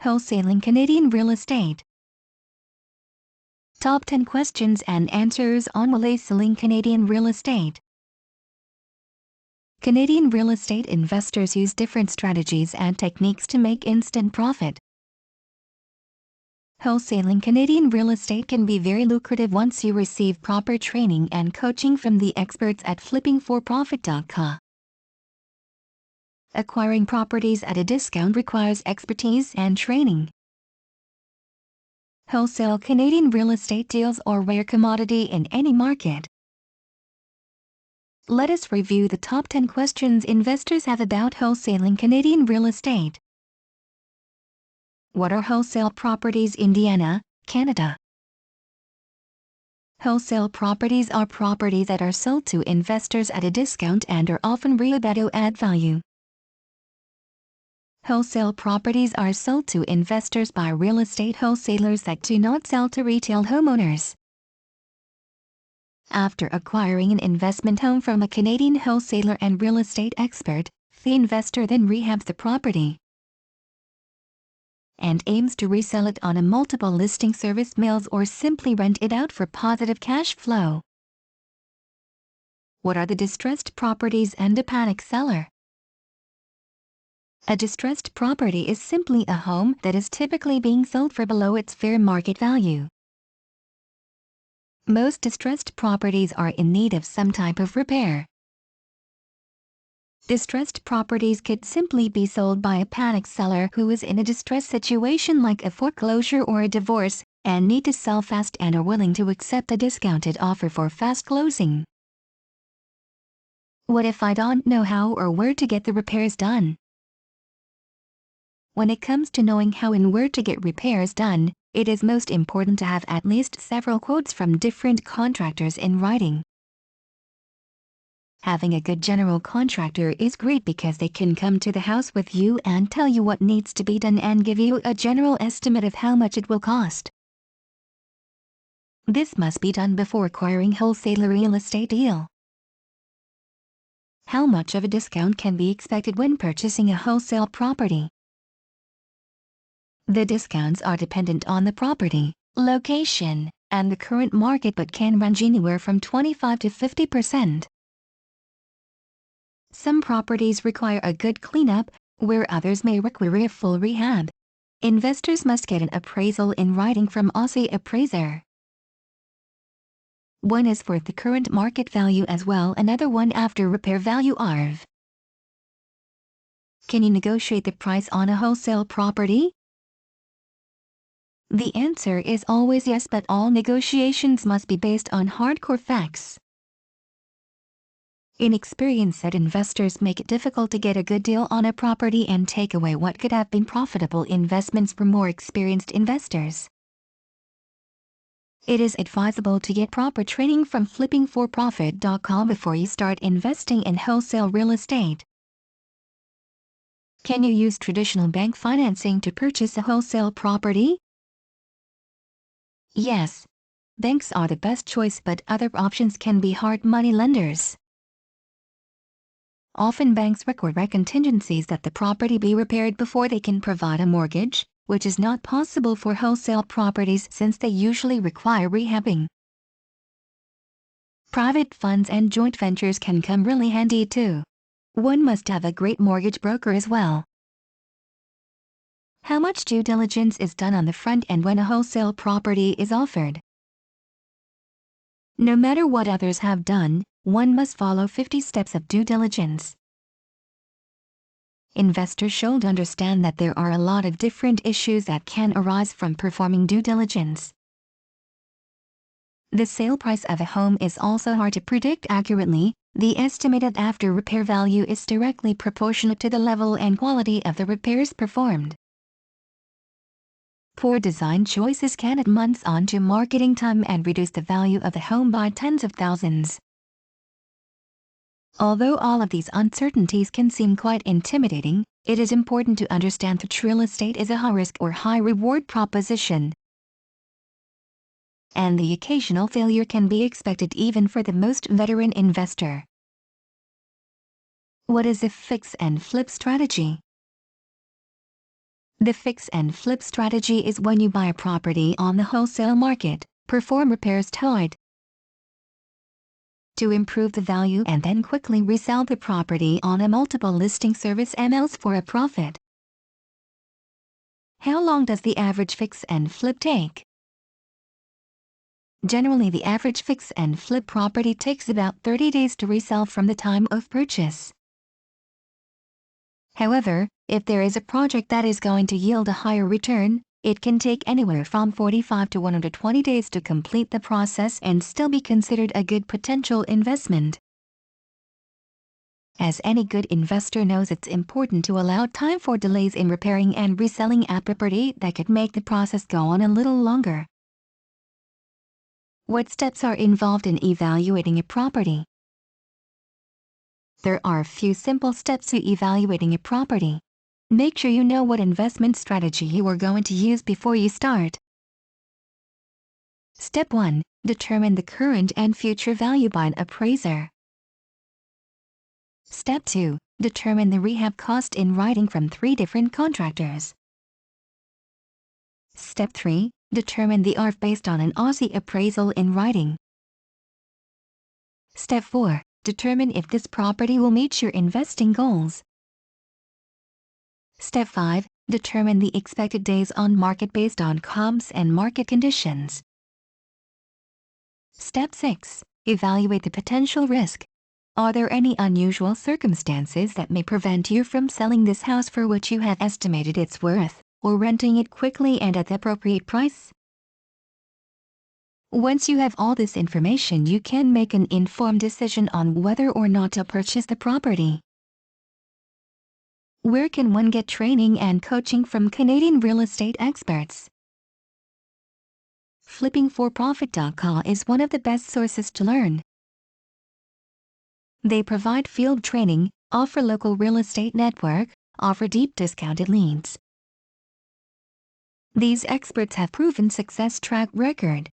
Wholesaling Canadian Real Estate. Top 10 questions and answers on wholesaling Canadian real estate. Canadian real estate investors use different strategies and techniques to make instant profit. Wholesaling Canadian real estate can be very lucrative once you receive proper training and coaching from the experts at flippingforprofit.ca. Acquiring properties at a discount requires expertise and training. Wholesale Canadian real estate deals are rare commodity in any market. Let us review the top 10 questions investors have about wholesaling Canadian real estate. What are wholesale properties? Indiana, Canada. Wholesale properties are properties that are sold to investors at a discount and are often rehabbed to add value. Wholesale properties are sold to investors by real estate wholesalers that do not sell to retail homeowners. After acquiring an investment home from a Canadian wholesaler and real estate expert, the investor then rehabs the property and aims to resell it on a multiple listing service mills or simply rent it out for positive cash flow. What are the distressed properties and a panic seller? A distressed property is simply a home that is typically being sold for below its fair market value. Most distressed properties are in need of some type of repair. Distressed properties could simply be sold by a panic seller who is in a distressed situation like a foreclosure or a divorce and need to sell fast and are willing to accept a discounted offer for fast closing. What if I don't know how or where to get the repairs done? When it comes to knowing how and where to get repairs done, it is most important to have at least several quotes from different contractors in writing. Having a good general contractor is great because they can come to the house with you and tell you what needs to be done and give you a general estimate of how much it will cost. This must be done before acquiring wholesaler real estate deal. How much of a discount can be expected when purchasing a wholesale property? The discounts are dependent on the property, location, and the current market but can range anywhere from 25 to 50%. Some properties require a good cleanup, where others may require a full rehab. Investors must get an appraisal in writing from Aussie appraiser. One is for the current market value as well, another one after repair value ARV. Can you negotiate the price on a wholesale property? The answer is always yes, but all negotiations must be based on hardcore facts. Inexperienced investors make it difficult to get a good deal on a property and take away what could have been profitable investments for more experienced investors. It is advisable to get proper training from flippingforprofit.com before you start investing in wholesale real estate. Can you use traditional bank financing to purchase a wholesale property? Yes. Banks are the best choice, but other options can be hard money lenders. Often banks require contingencies that the property be repaired before they can provide a mortgage, which is not possible for wholesale properties since they usually require rehabbing. Private funds and joint ventures can come really handy too. One must have a great mortgage broker as well. How much due diligence is done on the front end when a wholesale property is offered? No matter what others have done, one must follow 50 steps of due diligence. Investors should understand that there are a lot of different issues that can arise from performing due diligence. The sale price of a home is also hard to predict accurately. The estimated after repair value is directly proportionate to the level and quality of the repairs performed. Poor design choices can add months onto marketing time and reduce the value of the home by tens of thousands. Although all of these uncertainties can seem quite intimidating, it is important to understand that real estate is a high-risk or high-reward proposition, and the occasional failure can be expected even for the most veteran investor. What is a fix and flip strategy? The fix and flip strategy is when you buy a property on the wholesale market, perform repairs to it to improve the value and then quickly resell the property on a multiple listing service MLS for a profit. How long does the average fix and flip take? Generally, the average fix and flip property takes about 30 days to resell from the time of purchase. However, if there is a project that is going to yield a higher return, it can take anywhere from 45 to 120 days to complete the process and still be considered a good potential investment. As any good investor knows, it's important to allow time for delays in repairing and reselling a property that could make the process go on a little longer. What steps are involved in evaluating a property? There are a few simple steps to evaluating a property. Make sure you know what investment strategy you are going to use before you start. Step 1. Determine the current and future value by an appraiser. Step 2. Determine the rehab cost in writing from 3 different contractors. Step 3. Determine the ARF based on an Aussie appraisal in writing. Step 4. Determine if this property will meet your investing goals. Step 5. Determine the expected days on market based on comps and market conditions. Step 6. Evaluate the potential risk. Are there any unusual circumstances that may prevent you from selling this house for what you have estimated it's worth, or renting it quickly and at the appropriate price? Once you have all this information, you can make an informed decision on whether or not to purchase the property. Where can one get training and coaching from Canadian real estate experts? Flippingforprofit.com is one of the best sources to learn. They provide field training, offer local real estate network, offer deep discounted leads. These experts have proven success track record.